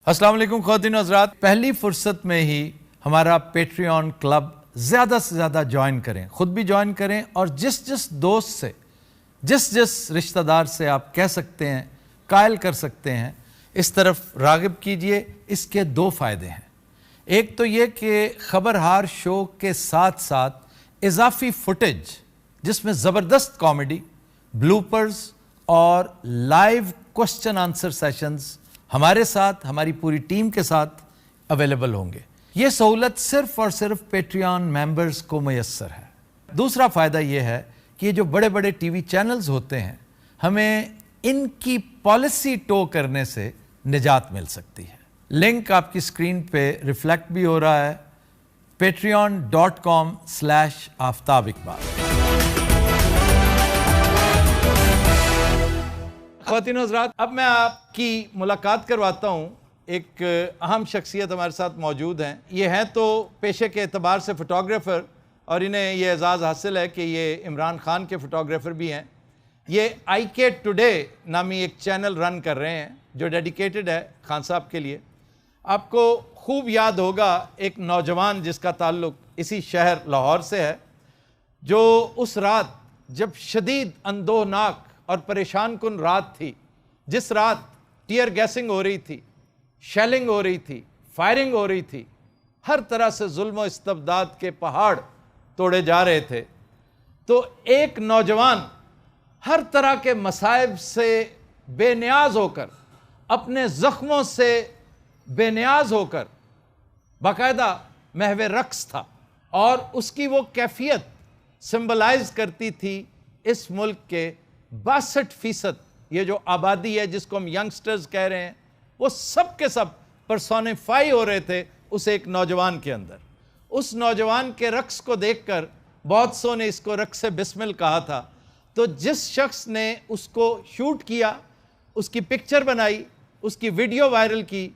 अस्सलाम वालेकुम ख़वातीन हज़रात, पहली फुर्सत में ही हमारा पेट्रियन क्लब ज़्यादा से ज़्यादा ज्वाइन करें, ख़ुद भी ज्वाइन करें और जिस जिस दोस्त से, जिस रिश्तेदार से आप कह सकते हैं, कायल कर सकते हैं, इस तरफ राग़िब कीजिए। इसके दो फ़ायदे हैं। एक तो ये कि ख़बरहार शो के साथ साथ इजाफ़ी फुटेज जिसमें ज़बरदस्त कॉमेडी, ब्लूपर्स और लाइव क्वेश्चन आंसर सेशंस हमारे साथ, हमारी पूरी टीम के साथ अवेलेबल होंगे। ये सहूलत सिर्फ और सिर्फ पेट्रियन मेंबर्स को मुयस्सर है। दूसरा फ़ायदा ये है कि ये जो बड़े बड़े टीवी चैनल्स होते हैं, हमें इनकी पॉलिसी टो करने से निजात मिल सकती है। लिंक आपकी स्क्रीन पे रिफ्लेक्ट भी हो रहा है, patreon.com/आफ्ताब इकबाल। ख़वातीन हज़रात, अब मैं आपकी मुलाकात करवाता हूँ। एक अहम शख्सियत हमारे साथ मौजूद हैं। ये हैं तो पेशे के एतबार से फ़ोटोग्राफ़र और इन्हें ये एज़ाज़ हासिल है कि ये इमरान ख़ान के फ़ोटोग्राफ़र भी हैं। ये IK टुडे नामी एक चैनल रन कर रहे हैं जो डेडिकेटेड है खान साहब के लिए। आपको खूब याद होगा एक नौजवान जिसका ताल्लुक़ इसी शहर लाहौर से है, जो उस रात जब शदीद अंदोहनाक और परेशान कुन रात थी, जिस रात टीयर गैसिंग हो रही थी, शेलिंग हो रही थी, फायरिंग हो रही थी, हर तरह से जुल्म और इस्तबदाद के पहाड़ तोड़े जा रहे थे, तो एक नौजवान हर तरह के मसाइब से बेनियाज होकर, अपने ज़ख्मों से बेनियाज होकर बाकायदा महवे रक्स था और उसकी वो कैफियत सिंबलाइज करती थी इस मुल्क के 62% ये जो आबादी है जिसको हम यंगस्टर्स कह रहे हैं, वो सब के सब पर्सोनिफाई हो रहे थे उस एक नौजवान के अंदर। उस नौजवान के रक्स को देखकर बहुत सौ ने इसको रक्स बिस्मिल कहा था। तो जिस शख्स ने उसको शूट किया, उसकी पिक्चर बनाई, उसकी वीडियो वायरल की,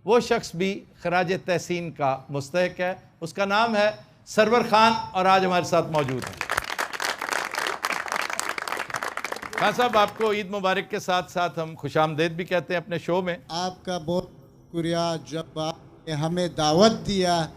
वो शख्स भी खराज तहसीन का मुस्तहिक है। उसका नाम है सरवर खान और आज हमारे साथ मौजूद है। खान साहब, आपको ईद मुबारक के साथ साथ हम खुशामदीद भी कहते हैं अपने शो में। आपका बहुत शुक्रिया, जब आपने हमें दावत दिया,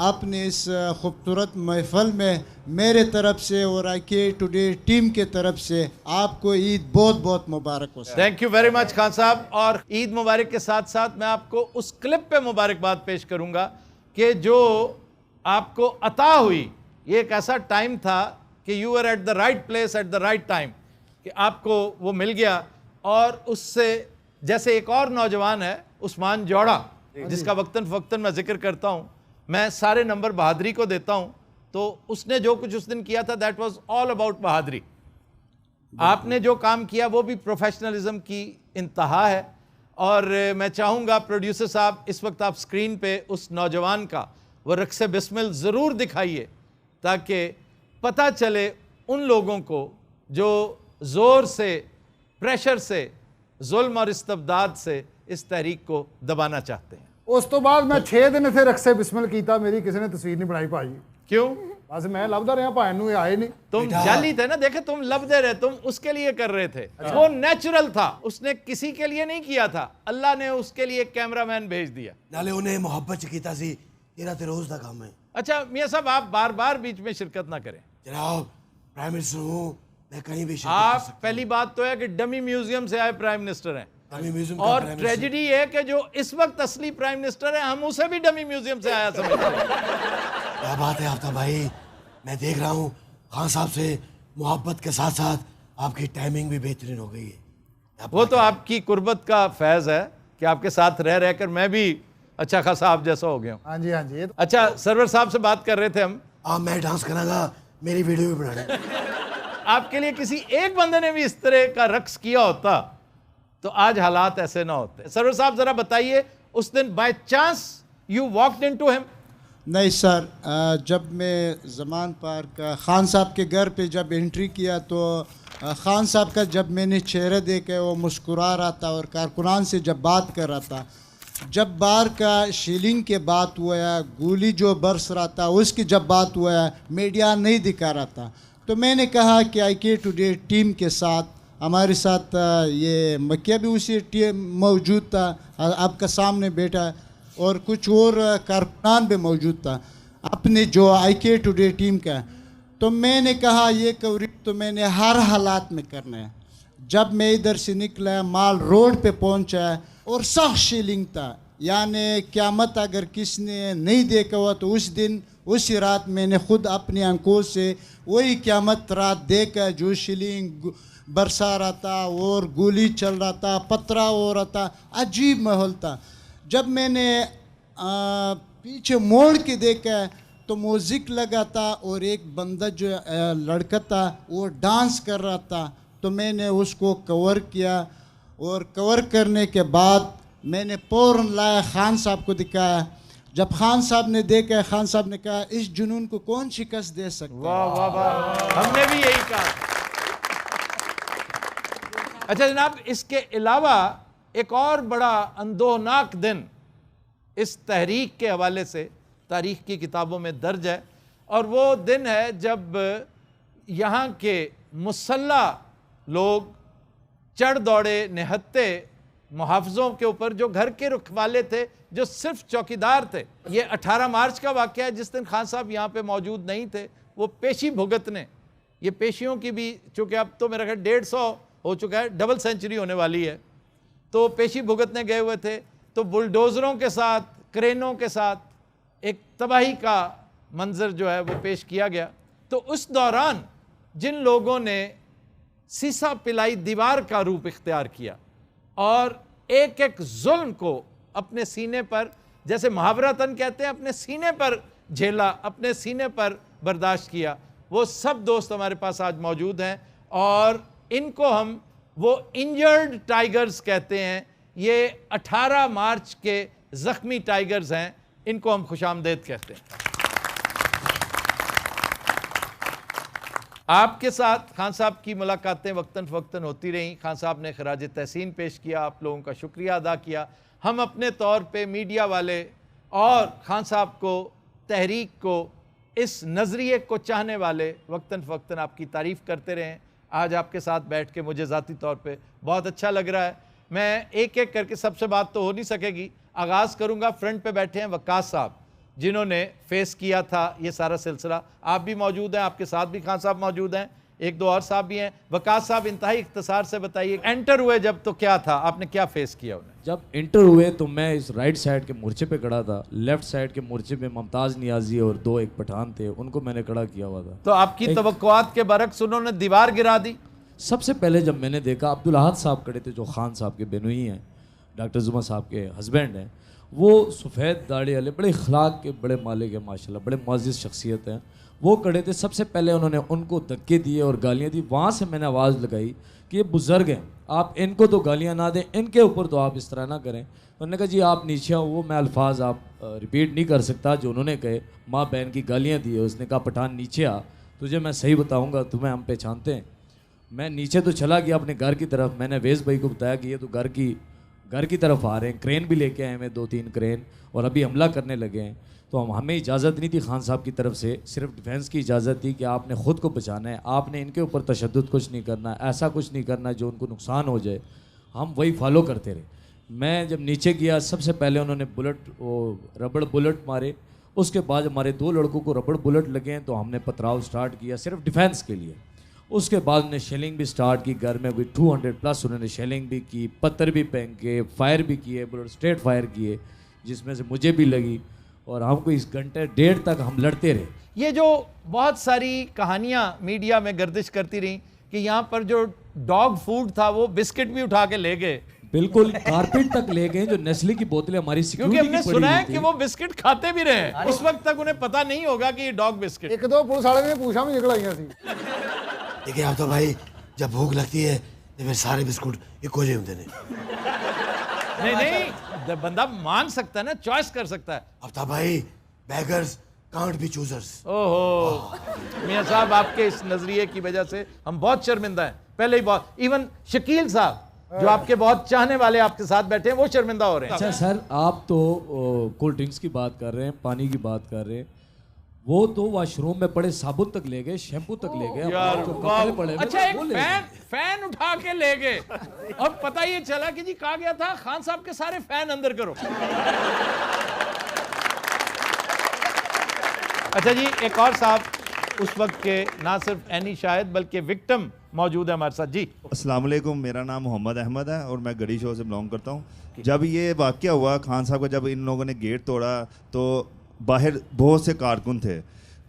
आपने इस खूबसूरत महफल में मेरे तरफ से और IK टुडे टीम के तरफ से आपको ईद बहुत बहुत मुबारक हो। Thank you very much Khan साहब। और ईद मुबारक के साथ साथ मैं आपको उस क्लिप पे मुबारकबाद पेश करूंगा कि जो आपको अता हुई। ये एक ऐसा टाइम था कि you are at the right place at the right time, कि आपको वो मिल गया। और उससे जैसे एक और नौजवान है उस्मान जौड़ा, जिसका वक्तन फ़वक्तन मैं जिक्र करता हूँ, मैं सारे नंबर बहादुरी को देता हूँ, तो उसने जो कुछ उस दिन किया था दैट वाज ऑल अबाउट बहादुरी। आपने जो काम किया वो भी प्रोफेशनलिज्म की इंतहा है। और मैं चाहूँगा प्रोड्यूसर साहब, इस वक्त आप स्क्रीन पे उस नौजवान का वो रक्स बिस्मिल ज़रूर दिखाइए, ताकि पता चले उन लोगों को जो ज़ोर से, प्रेशर से, जुल्म और इस्तबदाद से इस तहरीक को दबाना चाहते हैं। उस तो बाद मैं 6 दिन इतने रक्से बिस्मिल कीता, मेरी किसी ने तस्वीर नहीं बनाई भाई। क्यों? बस मैं लभदा रहा, भाई नूं आए नहीं। तुम जाली थे ना, देखे तुम लभदे रहे, तुम उसके लिए कर रहे थे। वो नेचुरल था, उसने किसी के लिए नहीं किया था, अल्लाह ने उसके लिए कैमरामैन भेज दिया। नाले उन्हें मोहब्बत कीता सी, तेरा ते रोज दा काम है। अच्छा मियां साहब, आप बार बार बीच में शिरकत ना करें। जनाब, प्राइम मिनिस्टर हूँ, मैं कहीं भी शिरकत कर आप सकता हूँ। पहली बात तो है कि डमी म्यूजियम से आए प्राइम मिनिस्टर हैं, डमी म्यूजियम का और प्राइम मिनिस्टर- ट्रेजेडी है कि जो इस वक्त असली प्राइम मिनिस्टर है, हम उसे भी डमी म्यूजियम से आया समझते हैं। क्या बात है आफ्ताब भाई, मैं देख रहा हूँ खान साहब से मोहब्बत के साथ साथ आपकी टाइमिंग भी बेहतरीन हो गई है। वो तो आपकी कुर्बत का फैज़ है कि आपके साथ रह रहकर मैं भी अच्छा खासा आप जैसा हो गया हूँ। हाँ जी, हाँ जी। अच्छा, सरवर साहब से बात कर रहे थे हम। आप, मैं डांस करांगा, मेरी वीडियो भी बनाना। आपके लिए किसी एक बंदे ने भी इस तरह का रक्स किया होता तो आज हालात ऐसे ना होते। सरवर साहब जरा बताइए, उस दिन by chance you walked into him? नहीं सर, जब मैं ज़मान पार्क खान साहब के घर पे जब एंट्री किया तो खान साहब का जब मैंने चेहरा देखा, वो मुस्कुरा रहा था और कारकुनान से जब बात कर रहा था। जब बार का शीलिंग के बात हुआ, गोली जो बरस रहा था उसकी जब बात हुआ, मीडिया नहीं दिखा रहा था, तो मैंने कहा कि IK टुडे टीम के साथ हमारे साथ ये मकिया भी उसी टीम मौजूद था, आपका सामने बैठा, और कुछ और कारकुनान भी मौजूद था अपने जो IK टुडे टीम का। तो मैंने कहा ये कवरेज तो मैंने हर हालात में करना है। जब मैं इधर से निकला, माल रोड पे पहुंचा और सख्त शीलिंग था, यानी क़यामत अगर किसने नहीं देखा हुआ तो उस दिन उसी रात मैंने खुद अपनी आंखों से वही क़यामत रात देखा, जो शीलिंग बरसा रहा था और गोली चल रहा था, पत्थरा हो रहा था, अजीब माहौल था। जब मैंने पीछे मोड़ के देखा तो म्यूज़िक लगा था और एक बंदा जो लड़का था वो डांस कर रहा था। तो मैंने उसको कवर किया और कवर करने के बाद मैंने फ़ौरन लाया, खान साहब को दिखाया। जब खान साहब ने देखा, खान साहब ने कहा इस जुनून को कौन शिकस्त दे सकता है। वाह वाह वाह, हमने भी यही कहा। अच्छा जनाब, इसके अलावा एक और बड़ा अंदोहनाक दिन इस तहरीक के हवाले से तारीख़ की किताबों में दर्ज है, और वो दिन है जब यहाँ के मुसल्ला लोग चढ़ दौड़े निहत्ते मुहाफ़िज़ों के ऊपर जो घर के रखवाले थे, जो सिर्फ चौकीदार थे। ये 18 मार्च का वाक़या है, जिस दिन खान साहब यहाँ पे मौजूद नहीं थे। वो पेशी भुगतने, ये पेशियों की भी, चूँकि अब तो मेरा ख्याल 150 हो चुका है, डबल सेंचुरी होने वाली है, तो पेशी भुगतने गए हुए थे। तो बुलडोज़रों के साथ, क्रेनों के साथ एक तबाही का मंजर जो है वो पेश किया गया। तो उस दौरान जिन लोगों ने सीसा पिलाई दीवार का रूप इख्तियार किया और एक एक जुल्म को अपने सीने पर, जैसे मुहावरतन कहते हैं, अपने सीने पर झेला, अपने सीने पर बर्दाश्त किया, वो सब दोस्त हमारे पास आज मौजूद हैं। और इनको हम वो इंजर्ड टाइगर्स कहते हैं। ये 18 मार्च के ज़ख्मी टाइगर्स हैं, इनको हम खुशामदेद कहते हैं। आपके साथ खान साहब की मुलाकातें वक्तन फ़वक्तन होती रहीं। खान साहब ने खराज तहसीन पेश किया, आप लोगों का शुक्रिया अदा किया। हम अपने तौर पे मीडिया वाले और खान साहब को, तहरीक को, इस नज़रिए को चाहने वाले वक्तन फ़वक्तन आपकी तारीफ़ करते रहें। आज आपके साथ बैठ के मुझे ज़ाती तौर पे बहुत अच्छा लग रहा है। मैं एक एक करके, सबसे बात तो हो नहीं सकेगी, आगाज़ करूँगा। फ्रंट पे बैठे हैं वक्कास साहब, जिन्होंने फेस किया था ये सारा सिलसिला। आप भी मौजूद हैं, आपके साथ भी खान साहब मौजूद हैं, एक दो और साहब भी हैं। वकास साहब, इंतहाई इख्तिसार से बताइए, एंटर हुए जब तो क्या था, आपने क्या फेस किया उन्हें? जब इंटर हुए तो मैं इस राइट साइड के मोर्चे पे खड़ा था। लेफ्ट साइड के मोर्चे पे मुमताज़ नियाजी और दो एक पठान थे, उनको मैंने खड़ा किया हुआ था। तो आपकी तवक्कुआत के बरक्स उन्होंने दीवार गिरा दी। सबसे पहले जब मैंने देखा, अब्दुल अहद साहब खड़े थे, जो खान साहब के बेनुई हैं, डॉक्टर जुमा साहब के हस्बैंड हैं। वो सफ़ेद दाढ़ी वाले, बड़े अखलाक के, बड़े मालिक हैं माशाल्लाह, बड़े मुअज़्ज़िज़ शख्सियत हैं। वो खड़े थे। सबसे पहले उन्होंने उनको धक्के दिए और गालियाँ दी। वहाँ से मैंने आवाज़ लगाई कि ये बुज़ुर्ग हैं, आप इनको तो गालियाँ ना दें, इनके ऊपर तो आप इस तरह ना करें। उन्होंने कहा जी आप नीचे आओ। वो मैं अल्फाज आप रिपीट नहीं कर सकता जो उन्होंने कहे। माँ बहन की गालियाँ दी। उसने कहा पठान नीचे आ, तुझे मैं सही बताऊँगा, तुम्हें हम पहचानते हैं। मैं नीचे तो चला गया अपने घर की तरफ। मैंने वेज़ भाई को बताया कि ये तो घर की तरफ आ रहे हैं, क्रेन भी लेके आए हैं, 2-3 क्रेन, और अभी हमला करने लगे हैं। तो हमें इजाज़त नहीं थी खान साहब की तरफ से, सिर्फ डिफेंस की इजाज़त थी कि आपने ख़ुद को बचाना है, आपने इनके ऊपर तशद्दुद कुछ नहीं करना, ऐसा कुछ नहीं करना जो उनको नुकसान हो जाए। हम वही फॉलो करते रहे। मैं जब नीचे गया, सबसे पहले उन्होंने रबड़ बुलेट मारे। उसके बाद हमारे 2 लड़कों को रबड़ बुलेट लगे हैं, तो हमने पथराव स्टार्ट किया सिर्फ डिफेंस के लिए। उसके बाद उन्होंने शेलिंग भी स्टार्ट की, घर में कोई 200+ उन्होंने शेलिंग भी की, पत्थर भी फेंक के, फायर भी किए, बुलेट स्ट्रेट फायर किए, जिसमें से मुझे भी लगी। और हम कोई 1 घंटे 1.5 तक हम लड़ते रहे। ये जो बहुत सारी कहानियाँ मीडिया में गर्दिश करती रहीं कि यहाँ पर जो डॉग फूड था वो बिस्किट भी उठा के ले गए, बिल्कुल कारपेट तक ले गए, जो नेस्ले की बोतलें हमारी क्योंकि हमने सुना है कि वो बिस्किट खाते भी रहे। उस वक्त तक उन्हें पता नहीं होगा कि ये डॉग बिस्किट। एक दो पुलिस वाले ने पूछा भी निकल आई सी। देखिए आप तो भाई, जब भूख लगती है तो फिर सारे बिस्कुट इको जे होते हैं। नहीं, बंदा मान सकता है ना, चॉइस कर सकता है। अब तो भाई बेगर्स कांट बी चूजर्स। ओहो मियां साहब, आपके इस नजरिए की वजह से हम बहुत शर्मिंदा हैं। पहले ही बहुत, इवन शकील साहब जो आपके बहुत चाहने वाले आपके साथ बैठे हैं, वो शर्मिंदा हो रहे हैं। अच्छा सर, आप तो कोल्ड ड्रिंक्स की बात कर रहे हैं, पानी की बात कर रहे हैं। वो तो वॉशरूम में पड़े साबुन तक ले गए, शैम्पू तक ले गए, यार जो कपड़े पड़े हुए अच्छा थे, एक वो ले गए। फैन उठा के ले गए और पता ये चला कि जी कहा गया था खान साहब के सारे फैन अंदर करो। अच्छा जी, एक और साहब उस वक्त के ना सिर्फ एनी शाहिद बल्कि विक्टिम मौजूद है हमारे साथ। जी अस्सलाम वालेकुम, मेरा नाम मोहम्मद अहमद है और मैं गढ़ी शो से बिलोंग करता हूँ। जब ये वाक़या हुआ खान साहब का, जब इन लोगों ने गेट तोड़ा तो बाहर बहुत से कारकुन थे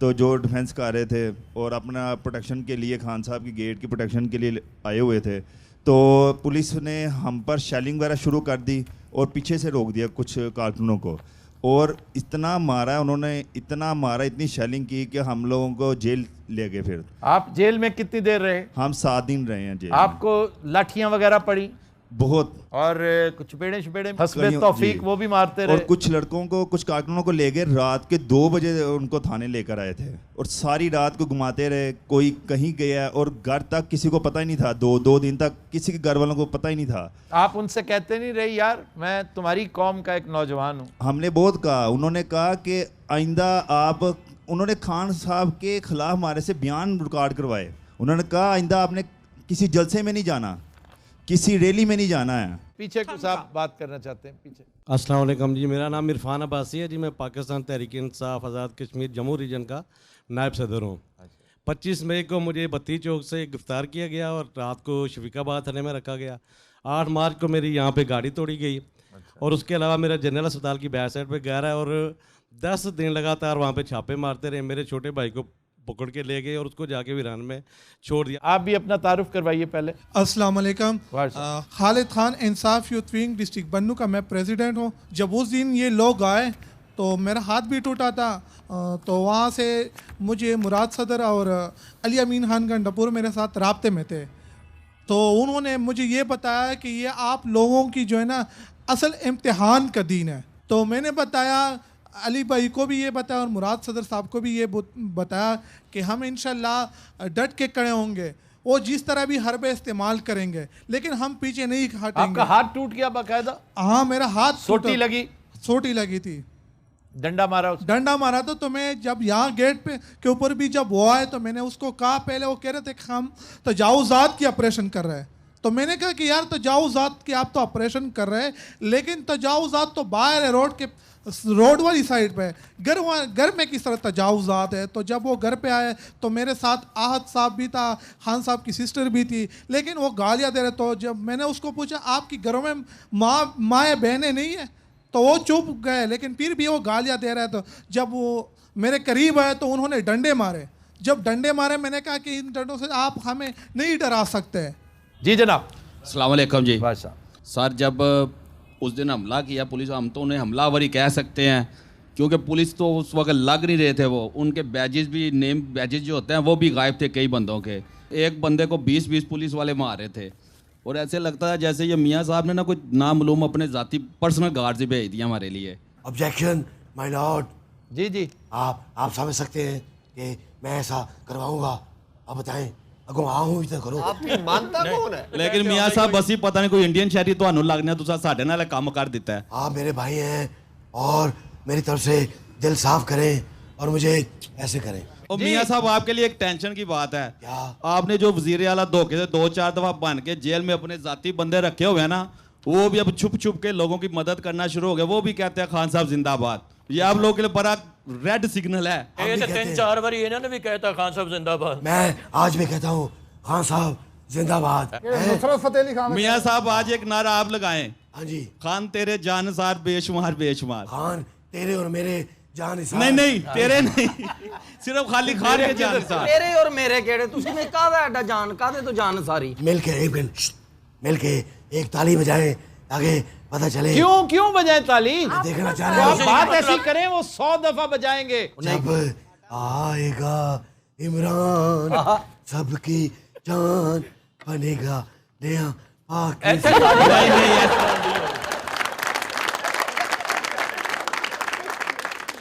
तो जो डिफेंस कर रहे थे और अपना प्रोटेक्शन के लिए खान साहब की गेट की प्रोटेक्शन के लिए आए हुए थे। तो पुलिस ने हम पर शेलिंग वगैरह शुरू कर दी और पीछे से रोक दिया कुछ कारकुनों को, और इतना मारा उन्होंने, इतना मारा, इतनी शेलिंग की कि हम लोगों को जेल ले गए। फिर आप जेल में कितनी देर रहे? हम 7 दिन रहे हैं जेल में। आपको लाठियां वगैरह पड़ी? बहुत। और कुछ चपेड़े शपेड़े हस्बे कईयों- तौफीक जी। वो भी मारते रहे? और कुछ लड़कों को, कुछ कारकुनों को ले गए, रात के 2 बजे उनको थाने लेकर आए थे और सारी रात को घुमाते रहे। कोई कहीं गया और घर तक किसी को पता ही नहीं था, 2 दिन तक किसी के घर वालों को पता ही नहीं था। आप उनसे कहते नहीं रहे यार मैं तुम्हारी कौम का एक नौजवान हूँ? हमने बहुत कहा, उन्होंने कहा कि आइंदा आप, उन्होंने खान साहब के खिलाफ हमारे से बयान रिकॉर्ड करवाए। उन्होंने कहा आइंदा आपने किसी जलसे में नहीं जाना, किसी रैली में नहीं जाना है। पीछे कुछ आप बात करना चाहते हैं? पीछे। अस्सलाम वालेकुम जी, मेरा नाम इरफान अब्बासी है जी। मैं पाकिस्तान तहरीक इंसाफ आज़ाद कश्मीर जम्मू रीजन का नायब सदर हूँ। 25 मई को मुझे बत्ती चौक से गिरफ्तार किया गया और रात को शफीकाबाद थाने में रखा गया। 8 मार्च को मेरी यहाँ पे गाड़ी तोड़ी गई और उसके अलावा मेरा जनरल अस्पताल की बैक साइड पे गया है और 10 दिन लगातार वहाँ पे छापे मारते रहे। मेरे छोटे भाई को पकड़ के ले गए और उसको जाके वीरान में छोड़ दिया। आप भी अपना तारुफ करवाइए पहले। अस्सलाम वालेकुम। वाह। खालिद खान इंसाफ यूथ विंग डिस्ट्रिक्ट बन्नू का मैं प्रेसिडेंट हूँ। जब उस दिन ये लोग आए तो मेरा हाथ भी टूटा था, तो वहाँ से मुझे मुराद सदर और अली अमीन खान गंडापुर मेरे साथ राब्ते में थे। तो उन्होंने मुझे ये बताया कि ये आप लोगों की जो है ना असल इम्तिहान का दिन है। तो मैंने बताया, अली भाई को भी ये बताया और मुराद सदर साहब को भी ये बताया कि हम इंशाल्लाह डट के खड़े होंगे, वो जिस तरह भी हरबे इस्तेमाल करेंगे लेकिन हम पीछे नहीं हटेंगे। आपका हाथ टूट गया बाकायदा? हाँ, मेरा हाथ सोटी लगी? सोटी लगी थी। डंडा मारा उसको? डंडा मारा तो मैं जब यहाँ गेट पे के ऊपर भी जब वो आए तो मैंने उसको कहा, पहले वो कह रहे थे कि हम तजावुज़ात की ऑपरेशन कर रहे हैं। तो मैंने कहा कि यार तजावुज़ात की आप तो ऑपरेशन कर रहे हैं लेकिन तजावुज़ात तो बाहर है, रोड वाली साइड पे। घर में किस तरह तजावुज़ात है। तो जब वो घर पे आए तो मेरे साथ आहत साहब भी था, खान साहब की सिस्टर भी थी, लेकिन वो गालियाँ दे रहे। तो जब मैंने उसको पूछा आपकी घरों में माएँ बहनें नहीं है, तो वो चुप गए, लेकिन फिर भी वो गालियाँ दे रहे। तो जब वो मेरे करीब आए तो उन्होंने डंडे मारे। जब डंडे मारे मैंने कहा कि इन डंडों से आप हमें नहीं डरा सकते। जी जनाब। अस्सलाम वालेकुम जी। बादशाह सर, जब उस दिन हमला किया पुलिस, हम तो उन्हें हमलावरी कह सकते हैं क्योंकि पुलिस तो उस वक्त लग नहीं रहे थे। वो उनके बैजेस भी, नेम बैजेस जो होते हैं वो भी गायब थे कई बंदों के। एक बंदे को 20-20 पुलिस वाले मारे थे और ऐसे लगता है जैसे ये मियाँ साहब ने ना कुछ नामालूम अपने ज़ाती पर्सनल गार्ड से भेज दिया हमारे लिए। Objection my lord. जी जी। आप समझ सकते हैं कि मैं ऐसा करवाऊंगा? आप बताएं, अगो आऊं इधर करो। आपकी मानता कौन है? लेकिन मियाँ साहब बस ही पता नहीं कोई इंडियन शहरी तो लगना दूसरा साढ़े नाल काम कर देता है। आप मेरे भाई हैं और मेरी तरफ से दिल साफ करें और मुझे ऐसे करें। और मियाँ साहब आपके लिए एक टेंशन की बात है। क्या? आपने जो वजीर आला धोखे से 2-4 दफा बन के जेल में अपने जाती बंदे रखे हुए हैं ना, वो भी अब छुप छुप के लोगों की मदद करना शुरू हो गए। वो भी कहते हैं खान साहब जिंदाबाद। ये आप लोगों के लिए बड़ा रेड सिग्नल है। ये तो 3-4 बार इन्होंने भी कहता खान साहब जिंदाबाद। मैं आज भी कहता हूँ खान साहब जिंदाबाद। नुसरत फतेह अली खान। मियाँ साहब आज एक नारा आप लगाएं। हाँ जी। खान तेरे जानसार बेशुमार बेशुमार। खान तेरे और मेरे जान निसार। नहीं तेरे नहीं, सिर्फ खाली खान के जानसार। तेरे और मेरे केड़े तुसी में कावे एडा जान कादे तो जान सारी। मिलके एक मिनट मिलके एक ताली बजाएं ताकि पता चले। क्यों बजाएं ताली? देखना चाह तो आप रहे बात ऐसी करें वो 100 दफा बजाएंगे। जब आएगा इमरान सबकी जान बनेगा नया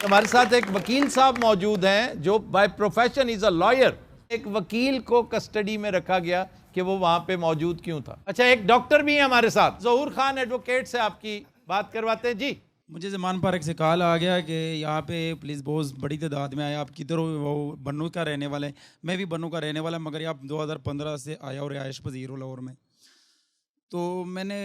हमारे साथ एक वकील साहब मौजूद हैं जो by profession is a lawyer. एक वकील को कस्टडी में रखा गया कि वो वहां पे मौजूद क्यों था? अच्छा, एक डॉक्टर भी है हमारे साथ, ज़हूर खान एडवोकेट से आपकी बात करवाते हैं। जी मुझे जमान पार्क से कॉल आ गया कि यहाँ पे पुलिस बहुत बड़ी तादाद में आया। आप किधर हो? वो बन्नू का रहने वाला है। मैं भी बन्नू का रहने वाला, मगर आप 2015 से आया और रिहाइश पजीर हो लाहौर में। तो मैंने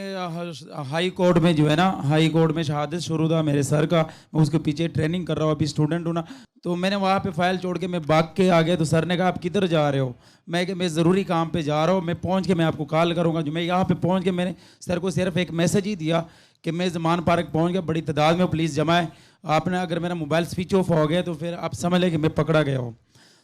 हाई कोर्ट में जो है ना, हाई कोर्ट में शहादत शुरू था मेरे सर का, मैं उसके पीछे ट्रेनिंग कर रहा हूँ, अभी स्टूडेंट हूँ ना। तो मैंने वहाँ पे फाइल छोड़ के मैं भाग के आ गया। तो सर ने कहा आप किधर जा रहे हो? मैं कि मैं ज़रूरी काम पे जा रहा हूँ, मैं पहुँच के मैं आपको कॉल करूँगा। जो मैं यहाँ पे पहुँच के मैंने सर को सिर्फ एक मैसेज ही दिया कि मैं ज़मान पार्क पहुँच गया, बड़ी तादाद में पुलिस जमा है। आपने अगर मेरा मोबाइल स्विच ऑफ हो गया तो फिर आप समझ लें कि मैं पकड़ा गया हूँ।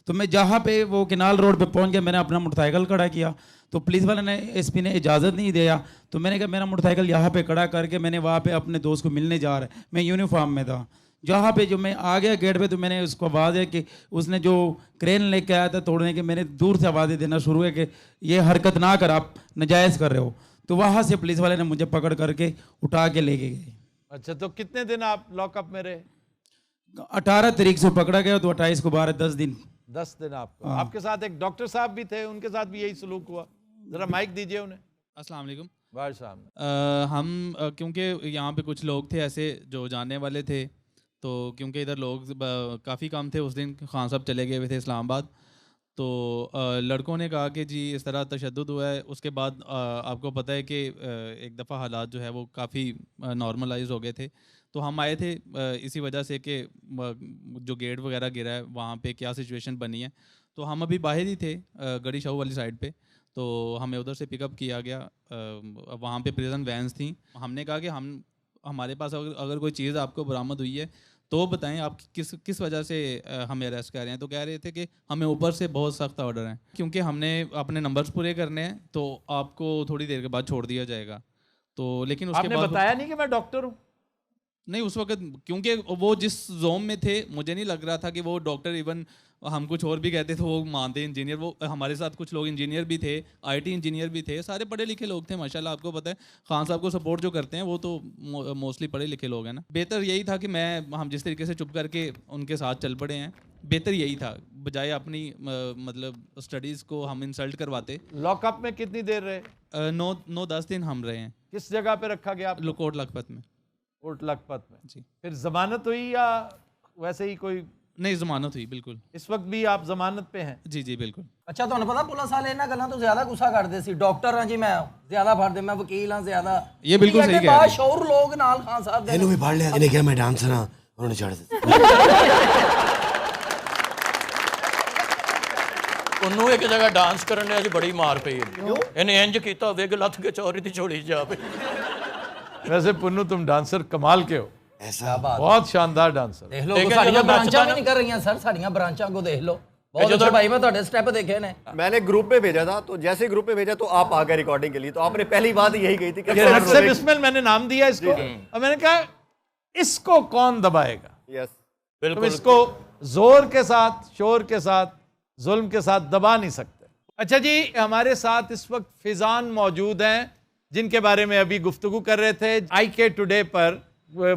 तो मैं जहाँ पे वो किनाल रोड पे पहुँच गया, मैंने अपना मोटरसाइकिल खड़ा किया। तो पुलिस वाले ने, एसपी ने इजाज़त नहीं दिया। तो मैंने कहा मेरा मोटरसाइकिल यहाँ पे खड़ा करके मैंने वहाँ पे अपने दोस्त को मिलने जा रहा है। मैं यूनिफॉर्म में था। जहाँ पे जो मैं आ गया गेट पे, तो मैंने उसको आवाज़ है कि उसने जो क्रेन लेके आया था तोड़ने के, मैंने दूर से आवाज़ें देना शुरू है कि ये हरकत ना कर, आप नाजायज़ कर रहे हो। तो वहाँ से पुलिस वाले ने मुझे पकड़ करके उठा के लेके गए। अच्छा, तो कितने दिन आप लॉकअप में रहे? 18 तारीख से पकड़ा गया तो 28 को 12 10 दिन। 10 दिन आपको। आपके साथ एक डॉक्टर साहब भी थे, उनके साथ भी यही सलूक हुआ? जरा माइक दीजिए उन्हें। अस्सलाम वालेकुम भाई साहब। हम क्योंकि यहाँ पे कुछ लोग थे ऐसे जो जानने वाले थे, तो क्योंकि इधर लोग काफ़ी कम थे उस दिन, खान साहब चले गए हुए थे इस्लामाबाद। तो लड़कों ने कहा कि जी इस तरह तशद्दुद हुआ है। उसके बाद आपको पता है कि एक दफ़ा हालात जो है वो काफ़ी नॉर्मलाइज हो गए थे। तो हम आए थे इसी वजह से कि जो गेट वगैरह गिरा है वहाँ पे क्या सिचुएशन बनी है। तो हम अभी बाहर ही थे गड़ी शाहू वाली साइड पे, तो हमें उधर से पिकअप किया गया। वहाँ पे प्रिजन वैन्स थी। हमने कहा कि हमारे पास अगर कोई चीज़ आपको बरामद हुई है तो बताएं आप किस वजह से हमें अरेस्ट कर रहे हैं। तो कह रहे थे कि हमें ऊपर से बहुत सख्त ऑर्डर हैं, क्योंकि हमने अपने नंबर्स पूरे करने हैं तो आपको थोड़ी देर के बाद छोड़ दिया जाएगा। तो लेकिन उसके आपने बाद बताया नहीं कि मैं डॉक्टर हूँ? नहीं, उस वक्त क्योंकि वो जिस जोन में थे मुझे नहीं लग रहा था कि वो डॉक्टर, इवन हम कुछ और भी कहते थे वो मानते इंजीनियर। वो हमारे साथ कुछ लोग इंजीनियर भी थे, आईटी इंजीनियर भी थे, सारे पढ़े लिखे लोग थे माशाल्लाह। आपको पता है खान साहब को सपोर्ट जो करते हैं वो तो मोस्टली पढ़े लिखे लोग हैं ना। बेहतर यही था कि हम जिस तरीके से चुप करके उनके साथ चल पड़े हैं, बेहतर यही था, बजाय अपनी मतलब स्टडीज़ को हम इंसल्ट करवाते। लॉकअप में कितनी देर रहे? 9-10 दिन हम रहे हैं। किस जगह पे रखा गया आप? कोट लखपत में। कोट लखपत में जी। फिर जमानत हुई या वैसे ही कोई? नहीं, जमानत हुई बिल्कुल। इस वक्त भी आप जमानत पे हैं? जी जी बिल्कुल। अच्छा, ਤੁਹਾਨੂੰ ਪਤਾ ਪੁਲਿਸ ਵਾਲੇ ਇਹਨਾਂ ਗੱਲਾਂ ਤੋਂ ਜ਼ਿਆਦਾ ਗੁੱਸਾ ਕਰਦੇ ਸੀ। ਡਾਕਟਰ ਹਾਂ ਜੀ ਮੈਂ, ਜ਼ਿਆਦਾ ਫੜਦੇ, ਮੈਂ ਵਕੀਲ ਹਾਂ ਜ਼ਿਆਦਾ। ਇਹ ਬਿਲकुल सही कह रहे हैं। ਬਾਸ਼ਊਰ ਲੋਕ ਨਾਲ ਖਾਨ ਸਾਹਿਬ ਦੇ ਇਹਨੂੰ ਵੀ ਫੜ ਲਿਆ, ਇਹਨੇ ਕਿਹਾ ਮੈਂ ਡਾਂਸਰ ਹਾਂ, ਉਹਨੇ ਛੱਡ ਦਿੱਤਾ। ਉਹਨੂੰ ਇੱਕ ਜਗ੍ਹਾ ਡਾਂਸ ਕਰਨ ਨੇ ਅੱਜ ਬੜੀ ਮਾਰ ਪਈ ਇਹਨੇ ਇੰਜ ਕੀਤਾ ਵਿਗ ਲੱਥ ਕੇ ਚੌਰੀ ਦੀ ਝੋਲੀ ਜਾ ਪਈ। वैसे पुन्नू तुम डांसर कमाल के हो, ऐसा बहुत शानदार डांसर। ਦੇਖ ਲਓ ਸਾਡੀਆਂ ਬ੍ਰਾਂਚਾਂ ਵੀ ਨਹੀਂ ਕਰ ਰਹੀਆਂ ਸਰ, ਸਾਡੀਆਂ ਬ੍ਰਾਂਚਾਂ को देख लो। बहुत अच्छे भाई, मैं ਤੁਹਾਡੇ स्टेप देखे ने। मैंने ग्रुप पे भेजा था, तो जैसे ग्रुप पे भेजा तो आप आ गए रिकॉर्डिंग के लिए। तो आपने पहली बात यही कही थी कि रक्से बिस्मिल मैंने नाम दिया इसको, और मैंने कहा इसको कौन दबाएगा। यस तुम इसको जोर के साथ, शोर के साथ, जुल्म के साथ दबा नहीं सकते। अच्छा जी, हमारे साथ इस वक्त फिजान मौजूद हैं, जिनके बारे में अभी गुफ्तगू कर रहे थे। IK टुडे पर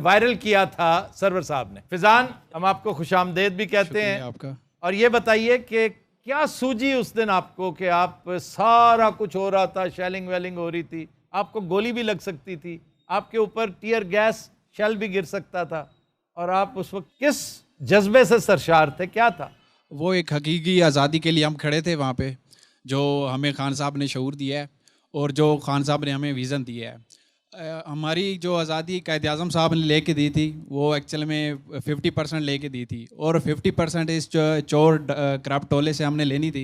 वायरल किया था सरवर साहब ने। फिजान, हम आपको खुशामदेद भी कहते हैं आपका। और ये बताइए कि क्या सूझी उस दिन आपको कि आप सारा कुछ हो रहा था, शेलिंग वेलिंग हो रही थी, आपको गोली भी लग सकती थी, आपके ऊपर टीयर गैस शेल भी गिर सकता था, और आप उस वक्त किस जज्बे से सरशार थे, क्या था? वो एक हकीकी आज़ादी के लिए हम खड़े थे वहाँ पे, जो हमें खान साहब ने शऊर दिया है और जो खान साहब ने हमें विज़न दिया है। हमारी जो आज़ादी कायद आज़म साहब ने लेके दी थी वो एक्चुअल में 50% लेके दी थी, और 50% इस चोर क्राफ्ट टोले से हमने लेनी थी।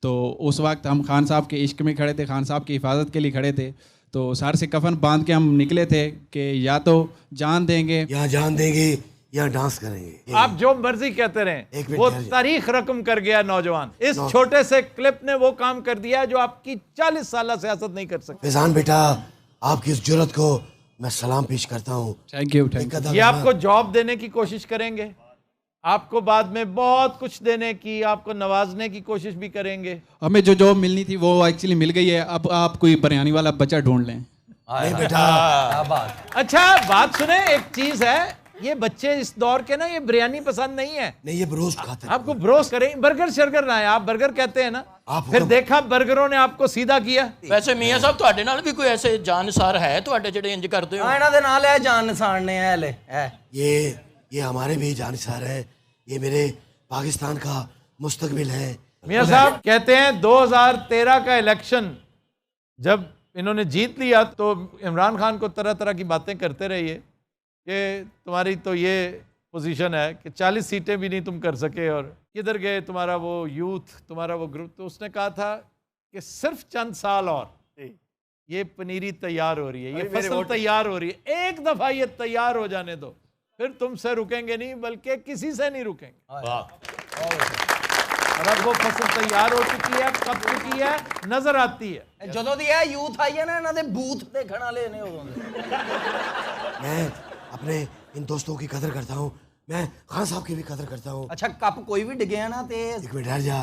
तो उस वक्त हम खान साहब के इश्क में खड़े थे, खान साहब की हिफाजत के लिए खड़े थे। तो सर से कफन बांध के हम निकले थे कि या तो जान देंगे, या जान देंगे या डांस करेंगे। आप जो मर्जी कहते रहे, वो तारीख रकम कर गया नौजवान। इस छोटे से क्लिप ने वो काम कर दिया जो आपकी 40 साल सियासत नहीं कर सकते। फैजान बेटा, आपकी इस जुर्रत को मैं सलाम पेश करता हूँ। Thank you, thank you. ये आपको जॉब देने की कोशिश करेंगे, आपको बाद में बहुत कुछ देने की, आपको नवाजने की कोशिश भी करेंगे। हमें जो जॉब मिलनी थी वो एक्चुअली मिल गई है। अब आप कोई बिरयानी वाला बच्चा ढूंढ लें। बेटा अच्छा बात सुने, एक चीज है, ये बच्चे इस दौर के ना ये बिरयानी पसंद नहीं है। नहीं ये ब्रोस्ट खाते हैं। आपको ब्रोस्ट करें, बर्गर शर्गर ना है, आप बर्गर कहते हैं ना, फिर देखा बर्गरों ने आपको सीधा किया। वैसे मियां साहब ਤੁਹਾਡੇ ਨਾਲ ਵੀ ਕੋਈ ਐਸੇ ਜਾਨਸਾਰ ਹੈ ਤੁਹਾਡੇ ਜਿਹੜੇ ਇੰਜ ਕਰਦੇ ਹੋ? ਇਹਨਾਂ ਦੇ ਨਾਲ ਹੈ ਜਾਨਸਾਰ ਨੇ ਹੈ ले है। ये हमारे भी जानसार है, ये मेरे पाकिस्तान का मुस्तकबिल है। मियां साहब कहते हैं 2013 का इलेक्शन जब इन्होंने जीत लिया तो इमरान खान को तरह तरह की बातें करते रहिए कि तुम्हारी तो ये पोजीशन है कि 40 सीटें भी नहीं तुम कर सके और किधर गए तुम्हारा वो यूथ, तुम्हारा वो ग्रुप। तो उसने कहा था कि सिर्फ चंद साल और ये पनीरी तैयार हो रही है, ये फसल तैयार हो रही है, एक दफ़ा ये तैयार हो जाने दो, फिर तुमसे रुकेंगे नहीं बल्कि किसी से नहीं रुकेंगे। और अब वो फसल तैयार हो चुकी है, कब चुकी है नजर आती है। ਜਦੋਂ ਦੀ ਇਹ ਯੂਥ ਆਈ ਹੈ ਨਾ ਇਹਨਾਂ ਦੇ ਬੂਥ ਦੇਖਣ ਵਾਲੇ ਨੇ ਉਦੋਂ ਦੇ। मैं अपने इन दोस्तों की कदर करता हूँ, मैं खान साहब की भी कदर करता हूँ। अच्छा कप कोई भी डिगਿਆ ਨਾ ਤੇ एक मिनट ठहर जा,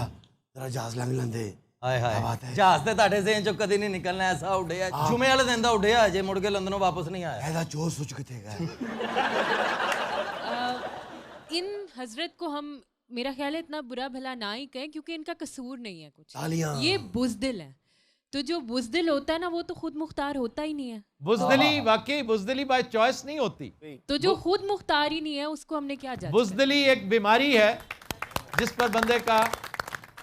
जरा जहाज लंघ लंदे। ਹਾਏ ਹਾਏ ਜਹਾਜ਼ ਤੇ ਤੁਹਾਡੇ ਜ਼ੇਨ ਚੋਂ ਕਦੀ ਨਹੀਂ ਨਿਕਲਣਾ, ਐਸਾ ਉੱਡਿਆ ਜੁਮੇ ਵਾਲੇ ਦਿਨ ਦਾ ਉੱਡਿਆ ਜੇ ਮੁੜ ਕੇ ਲੰਦਨੋਂ ਵਾਪਸ ਨਹੀਂ ਆਇਆ। ऐसा जोश सोच के थे इन हजरत को हम मेरा ख्याल है इतना बुरा भला ना ही कहें क्योंकि इनका कसूर नहीं है कुछ, ये बुज़दिल है। तो जो बुज़दिल होता है ना वो तो खुद मुख्तार होता ही नहीं है। बुज़दिली वाकई बुज़दिली बाय चॉइस नहीं होती, तो जो खुद मुख्तार ही नहीं है उसको हमने क्या जज। बुज़दिली एक बीमारी है जिस पर बंदे का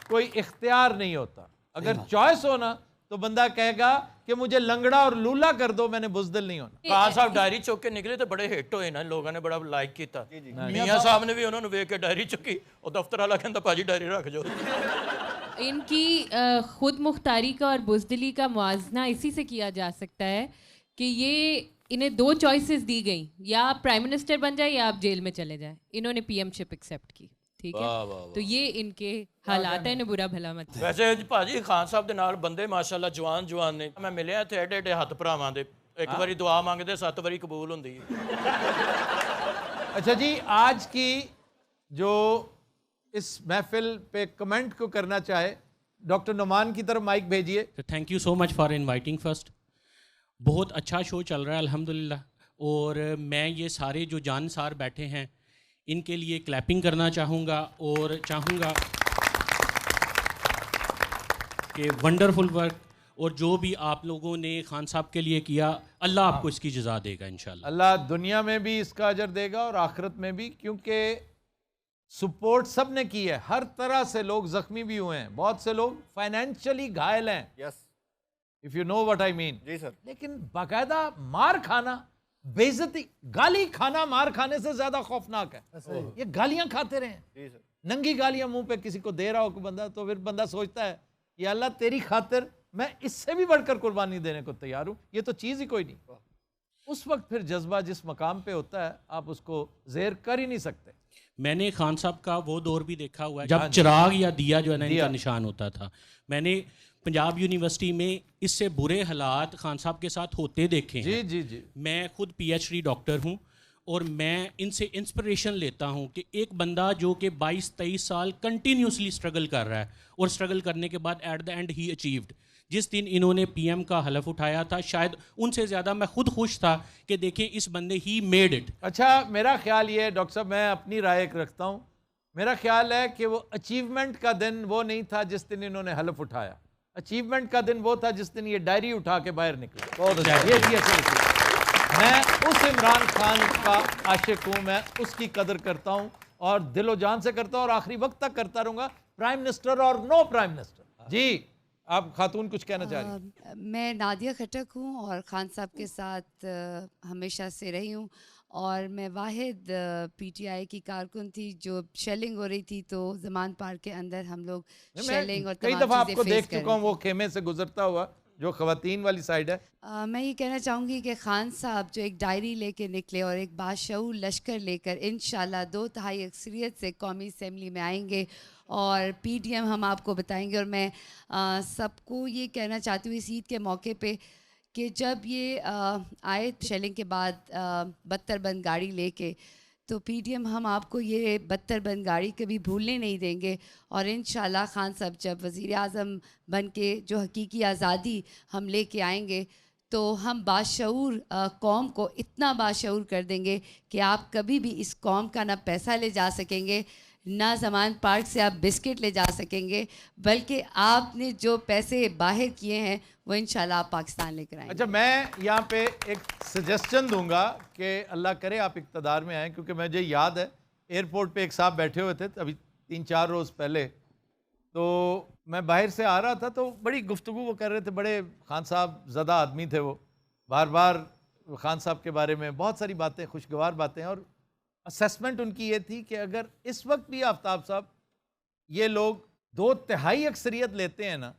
कोई इख्तियार नहीं होता। अगर चॉइस हो ना तो बंदा कहेगा कि मुझे लंगड़ा और लूला कर दो, मैंने बुज़दिल नहीं होना। ਖਾਨ ਸਾਹਿਬ ਡਾਇਰੀ ਚੁੱਕ ਕੇ ਨਿਕਲੇ ਤੇ ਬੜੇ ਹਿੱਟ ਹੋਏ ਨਾ, ਲੋਕਾਂ ਨੇ ਬੜਾ ਲਾਈਕ ਕੀਤਾ। ਮੀਆਂ ਸਾਹਿਬ ਨੇ ਵੀ ਉਹਨਾਂ ਨੂੰ ਵੇਖ ਕੇ ਡਾਇਰੀ ਚੁੱਕੀ, ਉਹ ਦਫ਼ਤਰ ਵਾਲਾ ਕਹਿੰਦਾ ਭਾਜੀ ਡਾਇਰੀ ਰੱਖ ਜਾਓ। इनकी खुद मुख्तारी का और बुज़दिली का मुआजना इसी से किया जा सकता है कि ये इन्हें 2 चॉइसेस दी गई, या आप प्राइम मिनिस्टर बन जाए या आप जेल में चले जाए। इन्होंने पीएमशिप एक्सेप्ट की, ठीक है, तो ये इनके हालात है, इन्हें बुरा भला मत। ਵੈਸੇ ਭਾਜੀ ਖਾਨ ਸਾਹਿਬ ਦੇ ਨਾਲ ਬੰਦੇ ਮਾਸ਼ਾਅੱਲਾ ਜਵਾਨ ਨੇ, ਮੈਂ ਮਿਲਿਆ ਇੱਥੇ ਐਡੇ ਐਡੇ ਹੱਥ ਭਰਾਵਾਂ ਦੇ, ਇੱਕ ਵਾਰੀ ਦੁਆ ਮੰਗਦੇ 7 ਵਾਰੀ ਕਬੂਲ ਹੁੰਦੀ ਹੈ। अच्छा जी, आज की जो इस महफिल पे कमेंट को करना चाहे डॉक्टर नुमान की तरफ माइक भेजिए। Thank you so much for inviting first. बहुत अच्छा शो चल रहा है अल्हम्दुलिल्लाह, और मैं ये सारे जो जानसार बैठे हैं इनके लिए क्लैपिंग करना चाहूँगा और चाहूँगा कि वंडरफुल वर्क, और जो भी आप लोगों ने खान साहब के लिए किया अल्लाह आपको इसकी जज़ा देगा इंशाल्लाह। अल्लाह दुनिया में भी इसका अजर देगा और आखिरत में भी, क्योंकि सपोर्ट सब ने की है। हर तरह से लोग जख्मी भी हुए हैं, बहुत से लोग फाइनेंशियली घायल हैं। Yes, if you know what I mean. जी सर। लेकिन बाकायदा मार खाना, बेइज्जती, गाली खाना मार खाने से ज्यादा खौफनाक है। ये गालियां खाते रहे, जी सर, नंगी गालियां मुंह पे किसी को दे रहा हो कोई बंदा, तो फिर बंदा सोचता है ये अल्लाह तेरी खातिर मैं इससे भी बढ़कर कुर्बानी देने को तैयार हूं। ये तो चीज ही कोई नहीं। उस वक्त फिर जज्बा जिस मकाम पे होता है आप उसको ज़ेर कर ही नहीं सकते। मैंने खान साहब का वो दौर भी देखा हुआ है जब चिराग या दिया जो है ना इनका निशान होता था। मैंने पंजाब यूनिवर्सिटी में इससे बुरे हालात खान साहब के साथ होते देखे हैं। जी जी जी। मैं खुद PhD डॉक्टर हूँ और मैं इनसे इंस्पिरेशन लेता हूँ कि एक बंदा जो कि 22-23 साल कंटिन्यूसली स्ट्रगल कर रहा है और स्ट्रगल करने के बाद at the and he achieved. जिस दिन इन्होंने PM का हलफ उठाया था शायद उनसे ज़्यादा मैं खुद खुश था कि देखें इस बंदे ही मेड इट। अच्छा, मेरा ख्याल ये है डॉक्टर साहब, मैं अपनी राय एक रखता हूँ। मेरा ख्याल है कि वो अचीवमेंट का दिन वो नहीं था जिस दिन इन्होंने हलफ उठाया। अचीवमेंट का दिन वो था जिस दिन ये डायरी उठा के बाहर निकले। बहुत ये थी असल चीज़। मैं उस इमरान खान का आशिक हूँ, मैं उसकी कदर करता हूँ और दिलो जान से करता हूँ और आखिरी वक्त तक करता रहूँगा, प्राइम मिनिस्टर और नो प्राइम मिनिस्टर। जी आप खातून कुछ कहना चाह रही हैं? मैं नादिया खटक हूँ और खान साहब के साथ हमेशा से रही हूँ, और मैं वाहिद PTI की कारकुन थी जो शेलिंग हो रही थी, तो ज़मान पार्क के अंदर हम लोग शेलिंग और कई दफ़ा आपको देख चुका हूँ वो खेमे से गुजरता हुआ जो ख़वातीन वाली साइड है। मैं ये कहना चाहूँगी कि खान साहब जो एक डायरी लेके निकले और एक बाशऊर लश्कर लेकर इंशाल्लाह 2/3 अक्सरियत से कौमी असम्बली में आएंगे और PDM हम आपको बताएंगे। और मैं सबको ये कहना चाहती हूँ इस ईद के मौके पे कि जब ये आए शेलिंग के बाद 72 बंद गाड़ी लेके, तो PDM हम आपको ये 72 बंद गाड़ी कभी भूलने नहीं देंगे। और इंशाल्लाह खान साहब जब वज़ीर आज़म बन के जो हकीकी आज़ादी हम लेके आएंगे तो हम बाशऊर कौम को इतना बाशऊर कर देंगे कि आप कभी भी इस कौम का ना पैसा ले जा सकेंगे, ना ज़मान पार्क से आप बिस्किट ले जा सकेंगे, बल्कि आपने जो पैसे बाहर किए हैं वो इंशाल्लाह आप पाकिस्तान लेकर आएंगे। अच्छा, मैं यहाँ पे एक सजेशन दूंगा कि अल्लाह करे आप इक़्तिदार में आएँ, क्योंकि मुझे याद है एयरपोर्ट पे एक साहब बैठे हुए थे अभी 3-4 रोज़ पहले, तो मैं बाहर से आ रहा था तो बड़ी गुफ्तगू वो कर रहे थे, बड़े खान साहब ज़्यादा आदमी थे, वो बार बार खान साहब के बारे में बहुत सारी बातें, खुशगवार बातें, और असेसमेंट उनकी ये थी कि अगर इस वक्त भी आफ्ताब साहब ये लोग 2/3 अक्सरियत लेते हैं ना,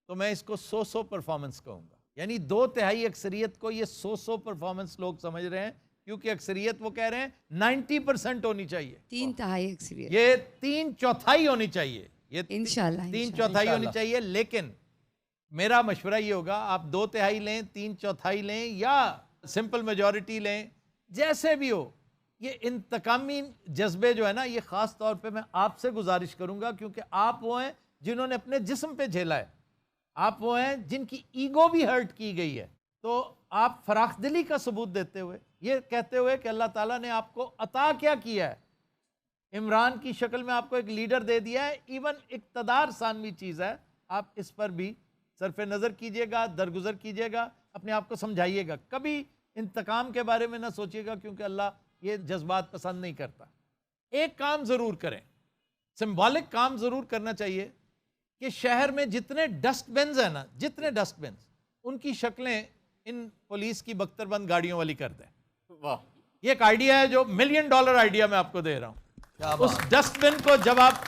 तो मैं इसको 100 परफॉर्मेंस कहूँगा। यानी 2/3 अक्सरियत को ये 100 परफॉर्मेंस लोग समझ रहे हैं, क्योंकि अक्सरियत वो कह रहे हैं 90% होनी चाहिए, 3/3 अक्सरियत, ये 3/4 होनी चाहिए, ये इंशाल्लाह 3/4 होनी चाहिए। लेकिन मेरा मशवरा ये होगा, आप 2/3 लें, 3/4 लें या सिंपल मेजॉरिटी लें, जैसे भी हो, ये इंतकामी जज्बे जो है ना, ये ख़ास तौर पे मैं आपसे गुजारिश करूंगा, क्योंकि आप वो हैं जिन्होंने अपने जिस्म पे झेला है, आप वो हैं जिनकी ईगो भी हर्ट की गई है, तो आप फराखदिली का सबूत देते हुए, ये कहते हुए कि अल्लाह ताला ने आपको अता क्या किया है, इमरान की शक्ल में आपको एक लीडर दे दिया है, इवन इक़्तिदार सानवी चीज़ है, आप इस पर भी सरफ नज़र कीजिएगा, दरगुजर कीजिएगा, अपने आप को समझाइएगा, कभी इंतकाम के बारे में ना सोचिएगा, क्योंकि अल्लाह ये जज्बात पसंद नहीं करता। एक काम ज़रूर करें, सिंबॉलिक काम ज़रूर करना चाहिए कि शहर में जितने डस्टबिन्स हैं ना, जितने डस्टबिन्स, उनकी शक्लें इन पुलिस की बख्तरबंद गाड़ियों वाली कर दें। वाह, ये एक आइडिया है जो $1 मिलियन आइडिया मैं आपको दे रहा हूँ। उस डस्टबिन को जब आप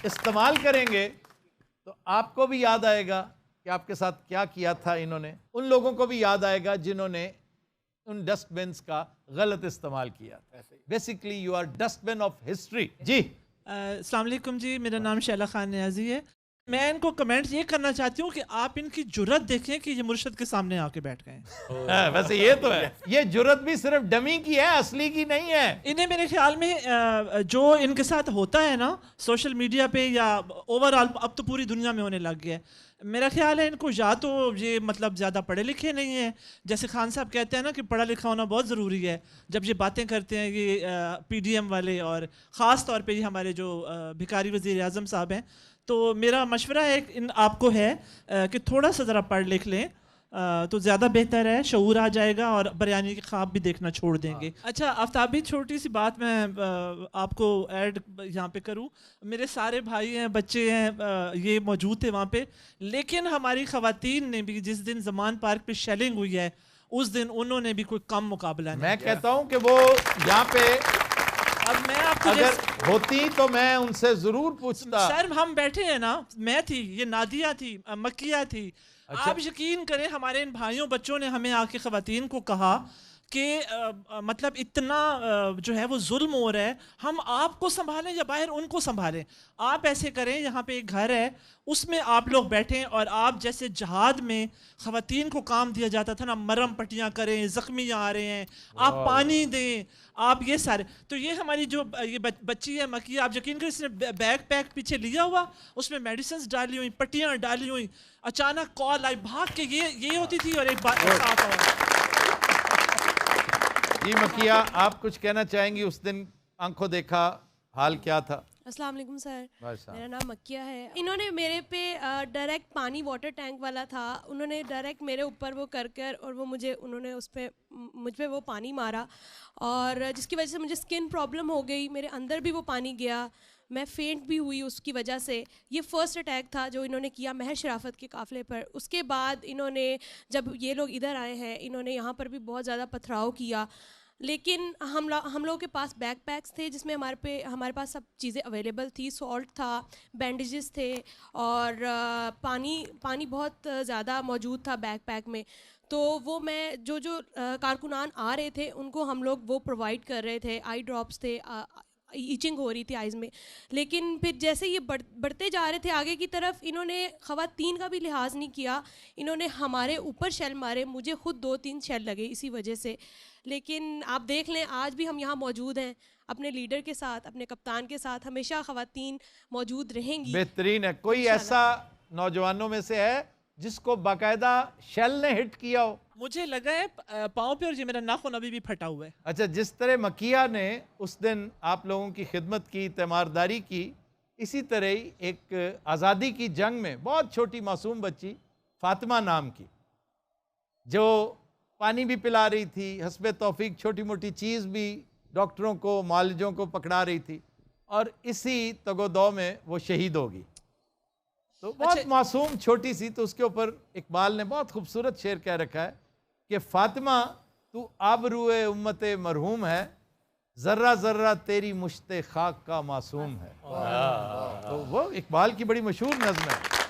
इस्तेमाल करेंगे तो आपको भी याद आएगा कि आपके साथ क्या किया था इन्होंने, उन लोगों को भी याद आएगा जिन्होंने उन डस्टबिन्स का गलत इस्तेमाल किया। Basically you are dustbin of history. जी अस्सलाम वालेकुम जी, मेरा नाम शैला खान नियाजी है। मैं इनको कमेंट ये करना चाहती हूँ कि आप इनकी जुर्रत देखें कि ये मुर्शद के सामने आके बैठ गए। वैसे ये तो है, ये जुर्रत भी सिर्फ डमी की है, असली की नहीं है। इन्हें मेरे ख्याल में जो इनके साथ होता है ना सोशल मीडिया पे या ओवरऑल, अब तो पूरी दुनिया में होने लग गया है। मेरा ख़्याल है इनको या तो ये मतलब ज़्यादा पढ़े लिखे नहीं हैं, जैसे खान साहब कहते हैं ना कि पढ़ा लिखा होना बहुत ज़रूरी है, जब ये बातें करते हैं ये PDM वाले, और ख़ास तौर पे ये हमारे जो भिखारी वज़ीर आज़म साहब हैं, तो मेरा मशवरा है इन आपको है कि थोड़ा सा ज़रा पढ़ लिख लें तो ज़्यादा बेहतर है, शऊर आ जाएगा और बरयानी के ख्वाब भी देखना छोड़ देंगे। अच्छा आफ्ताबी, छोटी सी बात मैं आपको ऐड यहाँ पे करूँ, मेरे सारे भाई हैं, बच्चे हैं, ये मौजूद थे वहाँ पे, लेकिन हमारी ख़वातीन ने भी जिस दिन ज़मान पार्क पे शेलिंग हुई है उस दिन उन्होंने भी कोई कम मुकाबला नहीं। मैं कहता हूँ कि वो यहाँ पे अब मैं आपको अगर होती तो मैं उनसे ज़रूर पूछता। सर हम बैठे हैं ना, मैं थी, ये नादिया थी, मक्किया थी। अच्छा। आप यकीन करें हमारे इन भाइयों बच्चों ने हमें आके ख़वातीन को कहा कि मतलब इतना जो है वो जुल्म हो रहा है, हम आपको संभालें या बाहर उनको संभालें। आप ऐसे करें, यहाँ पे एक घर है उसमें आप लोग बैठें, और आप जैसे जहाद में ख़वातीन को काम दिया जाता था ना, मरम पट्टियाँ करें, ज़ख्मी आ रहे हैं, आप पानी दें, आप ये सारे। तो ये हमारी जो ये बच्ची है मकी, आप यकीन करें इसने बैग पैक पीछे लिया हुआ, उसमें मेडिसिन डाली हुई, पट्टियाँ डाली हुई, अचानक कॉल आई, भाग के ये होती थी और एक बात। जी मकिया, आप कुछ कहना चाहेंगी? उस दिन आंखों देखा हाल क्या था? अस्सलाम वालेकुम सर, मेरा नाम मक्किया है। इन्होंने मेरे पे डायरेक्ट पानी वाटर टैंक वाला था, उन्होंने डायरेक्ट मेरे ऊपर वो कर और वो उन्होंने मुझ पे वो पानी मारा, और जिसकी वजह से मुझे स्किन प्रॉब्लम हो गई, मेरे अंदर भी वो पानी गया, मैं फेंट भी हुई उसकी वजह से। ये फर्स्ट अटैक था जो इन्होंने किया महर शराफत के काफ़िले पर। उसके बाद इन्होंने, जब ये लोग इधर आए हैं, इन्होंने यहाँ पर भी बहुत ज़्यादा पथराव किया, लेकिन हम लोगों के पास बैक पैक्स थे जिसमें हमारे पास सब चीज़ें अवेलेबल थी, सॉल्ट था, बैंडेजेस थे, और पानी बहुत ज़्यादा मौजूद था बैक पैक में। तो वो मैं जो कारकुनान आ रहे थे उनको हम लोग वो प्रोवाइड कर रहे थे, आई ड्रॉप्स थे, ईचिंग हो रही थी आइज़ में। लेकिन फिर जैसे ये बढ़ते जा रहे थे आगे की तरफ, इन्होंने ख़वातीन का भी लिहाज नहीं किया, इन्होंने हमारे ऊपर शेल मारे, मुझे खुद 2-3 शेल लगे इसी वजह से। लेकिन आप देख लें आज भी हम यहाँ मौजूद हैं अपने लीडर के साथ, अपने कप्तान के साथ, हमेशा ख़वातीन मौजूद रहेंगी। बेहतरीन है। कोई ऐसा नौजवानों में से है जिसको बाकायदा शेल ने हिट किया हो? मुझे लगा है पाँव पे, और ये मेरा नाखून अभी भी फटा हुआ है। अच्छा, जिस तरह मकिया ने उस दिन आप लोगों की खिदमत की, तीमारदारी की, इसी तरह ही एक आज़ादी की जंग में बहुत छोटी मासूम बच्ची फातिमा नाम की, जो पानी भी पिला रही थी, हस्बे तौफीक छोटी मोटी चीज़ भी डॉक्टरों को, मालिजों को पकड़ा रही थी, और इसी तगोदौ में वो शहीद होगी। तो बहुत मासूम छोटी सी, तो उसके ऊपर इकबाल ने बहुत खूबसूरत शेर कह रखा है कि फातिमा तू आबरूए उम्मते मरहूम है, ज़र्रा ज़र्रा तेरी मुश्ते खाक का मासूम है। तो वो इकबाल की बड़ी मशहूर नज़्म है।